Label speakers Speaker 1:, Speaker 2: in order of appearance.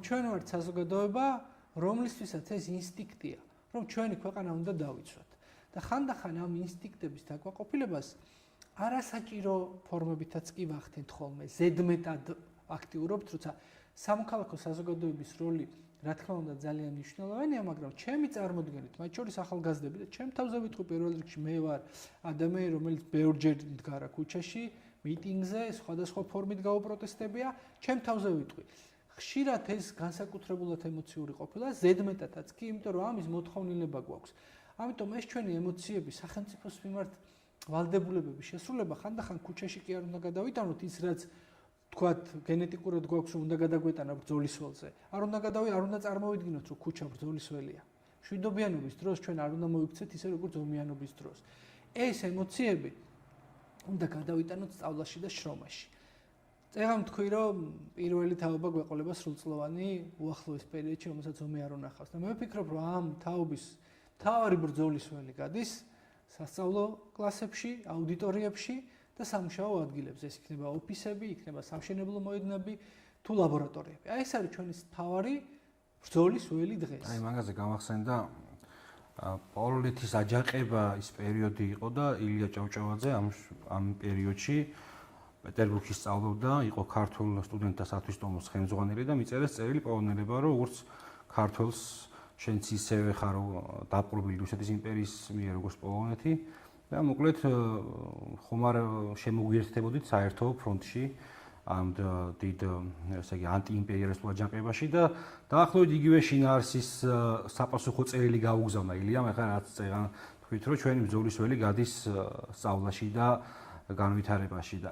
Speaker 1: ჩვენ ვართ საზოგადოება, რომლისთვისაც ეს ინსტინქტია, რომ ჩვენი ქვეყანა უნდა დავიცვათ. და ხანდახან ამ ინსტინქტების დაკვაყოფილებას არასაჭირო ფორმებითაც კი ვახდენთ ხოლმე, ზედმეტად აქტიურობთ, როცა სამოქალაქო საზოგადოების როლი, რა თქმა უნდა, ძალიან მნიშვნელოვანია, მაგრამ ჩემი წარმოდგენით, მათ შორის ახალგაზრდები და ჩემ თავზე ვიტყვი პირველ რიგში, მე ვარ ადამიანი, რომელიც ბევრჯერ მდგარა ქუჩაში, მიტინგზე, სხვადასხვა ფორმით გაუპროტესტებია, ჩემ თავზე ვიტყვი. ხშირად ეს განსაკუთრებულად ემოციური ყოფილა, ზედმეტადაც კი, იმიტომ რომ ამის მოთხოვნილება გვაქვს. ამიტომ ეს ჩვენი ემოციები სახელმწიფოს მიმართ ვალდებულებების შესრულება ხანდახან ქუჩაში კი არ უნდა გადავიტანოთ ის რაც თქვათ გენეტიკურად გვაქვს რომ უნდა გადაგვეტანა ბრძოლის ველზე. არ უნდა წარმოვიდგინოთ რომ ქუჩა ბრძოლის ველია. მშვიდობიანობის დროს ჩვენ არ უნდა მოიქცეთ ისე როგორც ომიანობის დროს. ეს ემოციები უნდა გადავიტანოთ სწავლაში და შრომაში. წეგან თქვი რომ პირველი თაობა გვეყოლება სრულწლოვანი უახლოეს პერიოდში რომელსაც ომი არ უნახავს და მე ვფიქრობ რომ ამ თაობის მთავარი ბრძოლის ველი გადის სასწავლო კლასებში, აუდიტორიებში და სამუშაო ადგილებზე. ეს იქნება ოფისები, იქნება სამშენებლო მოედნები თუ ლაბორატორიები. აი ეს არის ჩვენი მთავარი ბრძოლის ველი დღეს.
Speaker 2: აი მაგაზე გამახსენდა პოლონეთის აჯანყება ის პერიოდი იყო და ილია ჭავჭავაძე ამ პერიოდში პეტერბურგში სწავლობდა, იყო ქართულ სტუდენტთა სათვისტომოს ხელმძღვანელი და მიწერეს წერილი პოლონელებმა, რომ როგორც ქართულს შენც ისევე ხარ დაპყრობილი რუსეთის იმპერიის მიერ როგორც პოლონეთი და მოკლედ ხომ არ შემოგვიერთდებოდით საერთო ფრონტში ამ დიდ ესე იგი ანტიიმპერიალისტურ აჯანყებაში და დაახლოებით იგივე შინაარსის საპასუხო წერილი გაუგზავნა ილიამ, ახლა რაც წეგან თქვით რომ ჩვენი ბრძოლის ველი გადის სწავლაში და განვითარებაში და